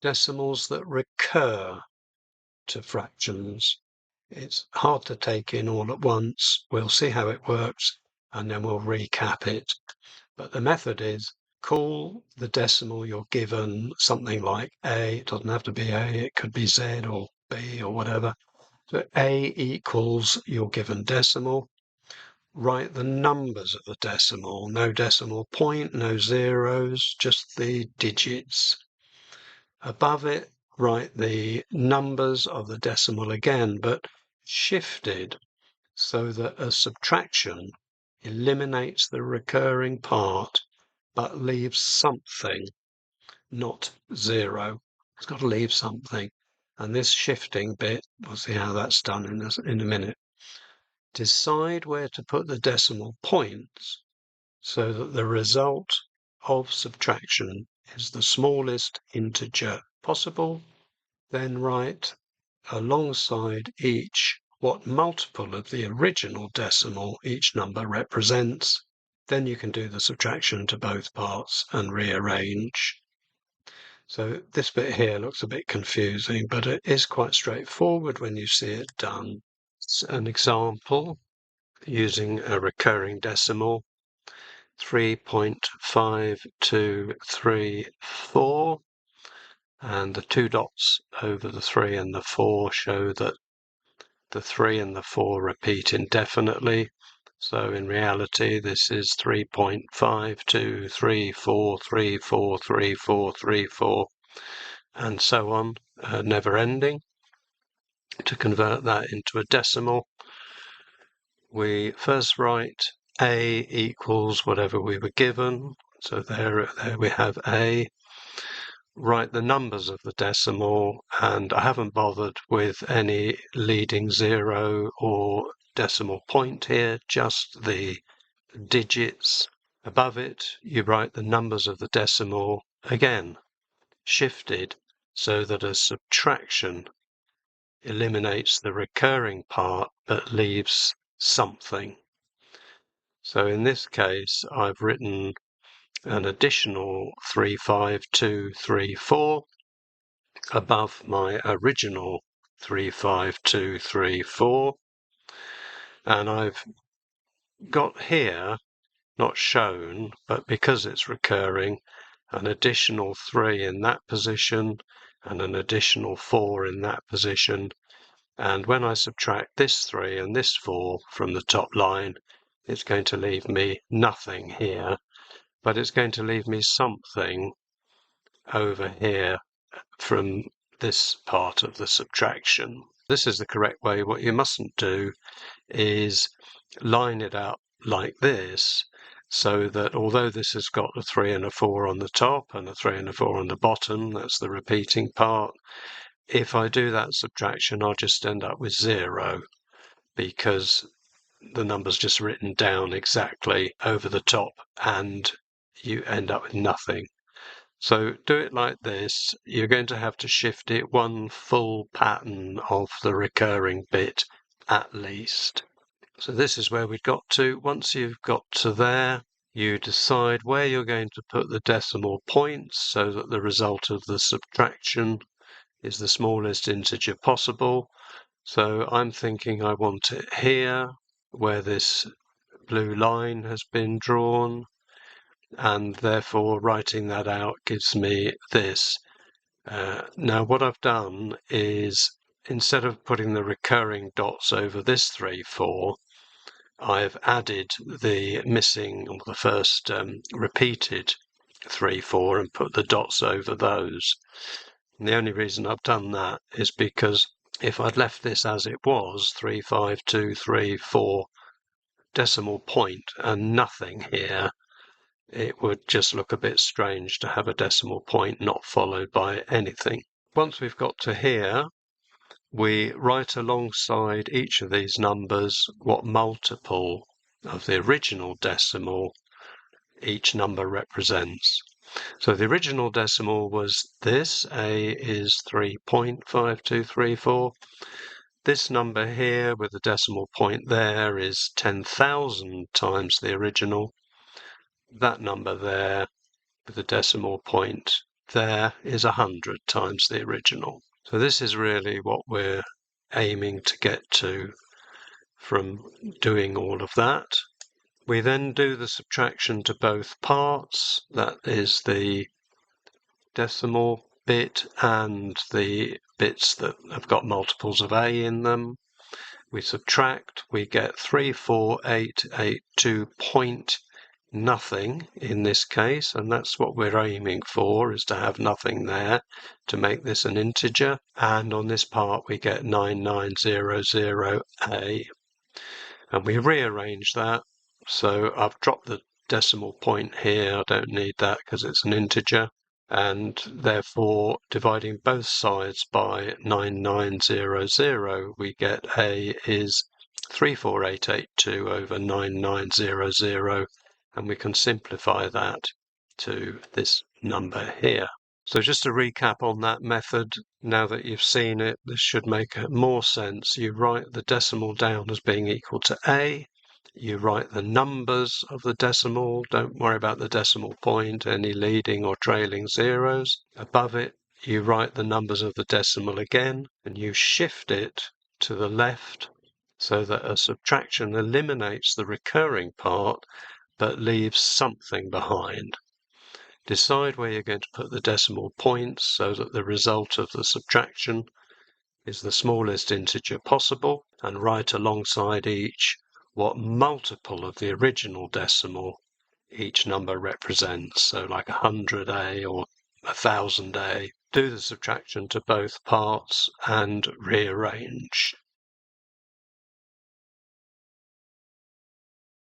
decimals that recur to fractions. It's hard to take in all at once. We'll see how it works and then we'll recap it. But the method is call the decimal you're given something like A. It doesn't have to be A, it could be Z or B or whatever. So A equals your given decimal. Write the numbers of the decimal, no decimal point, no zeros, just the digits. Above it, write the numbers of the decimal again, but shifted so that a subtraction eliminates the recurring part but leaves something, not zero. It's got to leave something. And this shifting bit, we'll see how that's done in a minute. Decide where to put the decimal points so that the result of subtraction is the smallest integer possible. Then write alongside each what multiple of the original decimal each number represents. Then you can do the subtraction to both parts and rearrange. So this bit here looks a bit confusing, but it is quite straightforward when you see it done. It's an example using a recurring decimal, 3.5234, and the two dots over the 3 and the 4 show that the 3 and the 4 repeat indefinitely. So in reality, this is 3.5234343434, and so on, never ending. To convert that into a decimal, we first write A equals whatever we were given. So there we have A. Write the numbers of the decimal, and I haven't bothered with any leading zero or decimal point here, just the digits. Above it, you write the numbers of the decimal, again, shifted so that a subtraction eliminates the recurring part but leaves something. So in this case, I've written an additional 35234 above my original 35234, and I've got here, not shown, but because it's recurring, an additional 3 in that position and an additional 4 in that position. And when I subtract this 3 and this 4 from the top line, it's going to leave me nothing here, but it's going to leave me something over here from this part of the subtraction. This is the correct way. What you mustn't do is line it up like this, so that although this has got a 3 and a 4 on the top and a 3 and a 4 on the bottom, that's the repeating part, if I do that subtraction, I'll just end up with 0, because the number's just written down exactly over the top and you end up with nothing. So do it like this. You're going to have to shift it one full pattern of the recurring bit at least. So this is where we got to. Once you've got to there, you decide where you're going to put the decimal points so that the result of the subtraction is the smallest integer possible. So I'm thinking I want it here, where this blue line has been drawn, and therefore writing that out gives me this. Now what I've done is, instead of putting the recurring dots over this 3, 4, I've added the missing, or the first repeated 3, 4 and put the dots over those. And the only reason I've done that is because if I'd left this as it was, 3, 5, 2, 3, 4 decimal point and nothing here, it would just look a bit strange to have a decimal point not followed by anything. Once we've got to here, we write alongside each of these numbers what multiple of the original decimal each number represents. So the original decimal was this. A is 3.5234. This number here with the decimal point there is 10,000 times the original. That number there with the decimal point there is 100 times the original. So this is really what we're aiming to get to from doing all of that. We then do the subtraction to both parts, that is the decimal bit and the bits that have got multiples of A in them. We subtract, we get 34882 point nothing in this case, and that's what we're aiming for, is to have nothing there to make this an integer. And on this part we get 9900A, and we rearrange that. So I've dropped the decimal point here, I don't need that because it's an integer, and therefore dividing both sides by 9900 we get A is 34882 over 9900, and we can simplify that to this number here. So just to recap on that method, now that you've seen it, this should make more sense. You write the decimal down as being equal to A, you write the numbers of the decimal, don't worry about the decimal point, any leading or trailing zeros. Above it, you write the numbers of the decimal again, and you shift it to the left so that a subtraction eliminates the recurring part but leaves something behind. Decide where you're going to put the decimal points so that the result of the subtraction is the smallest integer possible, and write alongside each what multiple of the original decimal each number represents, so like 100A or 1000A. Do the subtraction to both parts and rearrange.